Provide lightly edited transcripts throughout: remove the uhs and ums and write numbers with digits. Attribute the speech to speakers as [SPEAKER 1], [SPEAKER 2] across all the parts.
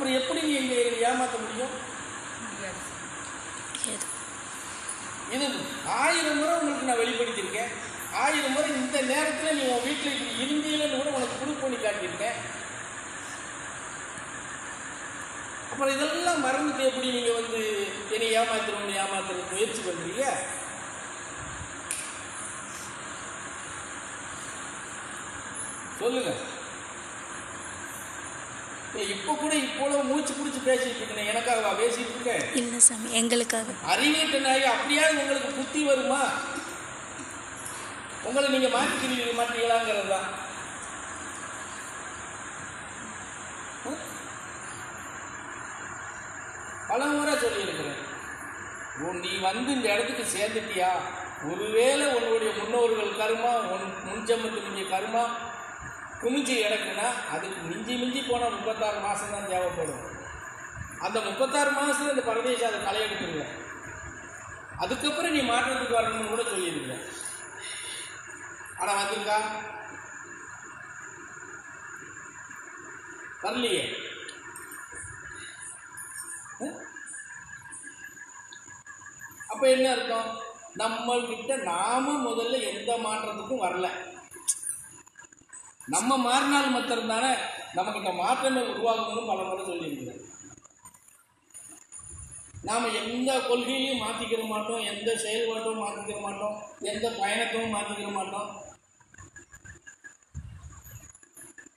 [SPEAKER 1] அப்புறம் எப்படி நீங்க ஏமாற்ற முடியும்? இது 1000 முறை உங்களுக்கு நான் வெளிப்படுத்தியிருக்கேன். 1000 முறை இந்த நேரத்தில் நீ உன் வீட்டில் இப்படி இருந்தீங்கன்னு கூட உனக்கு ப்ரூவ் பண்ணி காட்டியிருக்கேன். அப்புறம் இதெல்லாம் மறந்துட்டு எப்படி நீங்கள் வந்து என்னை ஏமாத்துறது முயற்சி பண்ணுறீங்க? சொல்லுங்க. இப்போ கூட இப்போ மூச்சு பிடிச்சி பேசிட்டு இருக்கேன். எனக்காக பேசிட்டு இருக்கேன்?
[SPEAKER 2] இல்லை சாமி, எங்களுக்காக.
[SPEAKER 1] அறிவிட்ட நாய் அப்படியாவது உங்களுக்கு புத்தி வருமா? உங்களை நீங்க மாற்றிக்கிறீங்க மாட்டீங்களாங்கிறது தான். பல முறை சொல்லியிருக்கிறேன். நீ வந்து இந்த இடத்துக்கு சேர்ந்துட்டியா, ஒருவேளை உன்னுடைய முன்னோர்கள் கருமா, முன்ஜென்மத்துக்கு கருமா குமிஞ்சி கிடக்குன்னா அதுக்கு மிஞ்சி போனால் 36 மாதம் தான் தேவைப்படும். அந்த 36 மாதத்துல இந்த பரதேசம் அதை களையெடுத்துருங்க. அதுக்கப்புறம் நீ மாற்றத்துக்கு வரணும்னு கூட சொல்லியிருக்க. ஆனால் வந்திருக்கா? வரலையே. அப்போ என்ன அர்த்தம்? நம்மள்கிட்ட நாம முதல்ல எந்த மாற்றத்துக்கும் வரல. நம்ம மாறினால் மாத்திரம் தானே நமக்கு மாற்றங்கள் உருவாகணும்னு பல முறை சொல்லியிருக்கிறோம். நாம் எந்த கொள்கையிலையும் மாற்றிக்கிற மாட்டோம், எந்த செயல்பாட்டும் மாற்றிக்கிற மாட்டோம், எந்த பயணத்தையும் மாற்றிக்கிற மாட்டோம்.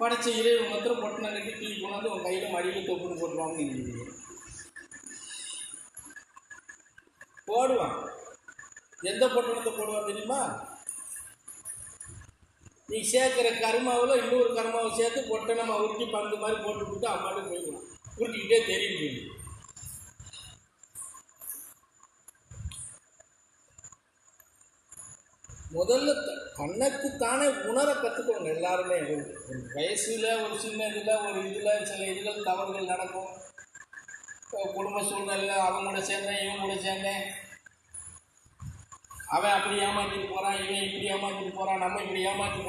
[SPEAKER 1] படைச்ச இறைவன் மாத்திரம் பொட்டின கட்டி தூக்கி கொண்டாந்து உன் கையில் மடியில் தொப்புன்னு போட்டுருவாங்க. போடுவான். எந்த பொட்டணத்தை போடுவான் தெரியுமா? நீ சேர்க்கிற கருமாவில் இன்னொரு கருமாவை சேர்த்து பொட்டணமா உருட்டி பந்து மாதிரி போட்டு அம்மாட்டு போயிடலாம். உருட்டிக்கிட்டே தெரியும். முதல்ல தனக்குத்தானே உணர கற்றுக்கோங்க. எல்லாருமே ஒரு வயசில் ஒரு சின்ன இதில் ஒரு இதில் சில இதுகள் தவறுகள் நடக்கும். குடும்ப சூழ்நிலை, அவங்க கூட சேர்ந்தேன், இவங்க கூட சேர்ந்தேன், அவன் அப்படி ஏமாற்றிட்டு போகிறான், இவன் இப்படி ஏமாற்றிட்டு போகிறான், நம்ம இப்படி ஏமாற்றி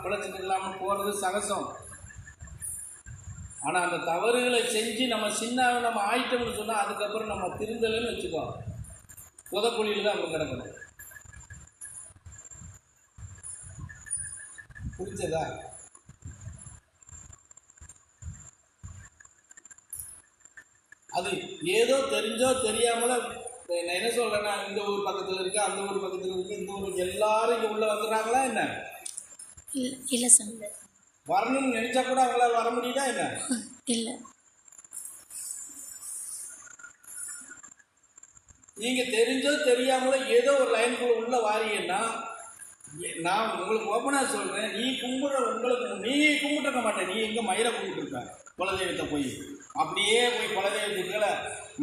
[SPEAKER 1] பிழைச்சிக்கலாம்னு போகிறது சகசம். ஆனால் அந்த தவறுகளை செஞ்சு நம்ம ஆயிட்டோம்னு சொன்னால் அதுக்கப்புறம் நம்ம திருந்தலைன்னு வச்சுக்கோ, புதக்குழியில் தான் அவங்க கிடக்கணும். புரிஞ்சதா? அது ஏதோ தெரிஞ்சோ தெரியாமல நான் என்ன சொல்றேன்னா, இந்த ஊர் பக்கத்தில் இருக்கு, அந்த ஊர் பக்கத்தில் இருக்கு, இந்த ஊருக்கு எல்லாரும் இங்கே உள்ள வந்துடுறாங்களா என்ன?
[SPEAKER 2] இல்லை சார்.
[SPEAKER 1] வரணும்னு நினைச்சா கூட அவங்களால வர முடியுதா என்ன?
[SPEAKER 2] இல்லை.
[SPEAKER 1] நீங்க தெரிஞ்சோ தெரியாமல ஏதோ ஒரு லைனுக்குள்ள உள்ள வாரீங்கன்னா, நான் உங்களுக்கு ஓப்பனா சொல்றேன், நீ கும்பிட்டுருக்க மாட்டேன். நீ எங்க மயிரை கும்பிட்டு இருக்க? குலதெய்வத்தை போய் அப்படியே போய் குலதெய்வத்துக்குள்ள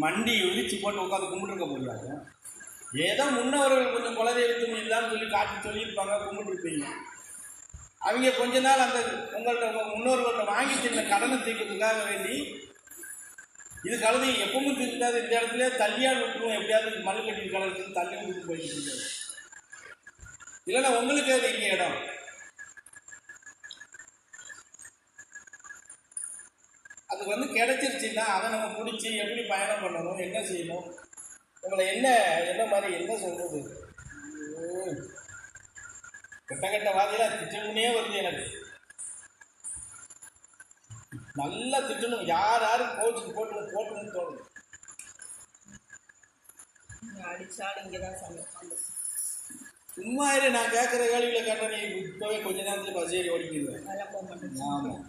[SPEAKER 1] மண்டி இடிச்சு போட்டு உட்காந்து கும்பிட்டுருக்க போகிறாங்க. ஏதோ முன்னவர்கள் கொஞ்சம் குலதெய்வத்துக்கு இல்லான்னு சொல்லி காட்டி சொல்லியிருப்பாங்க, கும்பிட்டுருப்பீங்க. அவங்க கொஞ்ச நாள் அந்த உங்கள்கிட்ட முன்னோர்கள்ட்ட வாங்கி தின்ன கடனை தீர்க்கிறதுக்காக வேண்டி இது கழுதி எப்பவும் திருந்தாது, இந்த இடத்துல தள்ளியால் விட்டுருவோம், எப்படியாவது மண் கட்டி கலருக்கு தள்ளி விட்டு போயிட்டு இருக்காது. இல்லைன்னா உங்களுக்கு அது இங்கே இடம். அது வந்து கிடைச்சிருச்சுன்னா அதை நம்ம பிடிச்சி எப்படி பயணம் பண்ணணும், என்ன செய்யணும், உங்களை என்ன மாதிரி என்ன சொல்றது, கெட்ட வாதிலாம் திட்டணுன்னே வருது. எனக்கு நல்லா திட்டணும், யாரும் கோச்சுக்கு போட்டுன்னு தோணும்.
[SPEAKER 3] அடிச்சாலும் இங்கேதான் சமைப்பாங்க.
[SPEAKER 1] சும்மா நான் கேட்குற வேலைகளை கேட்டால் நீ இப்போவே கொஞ்ச நேரத்தில் பசேரி ஓடிக்கிடுவேன். ஆமாம்.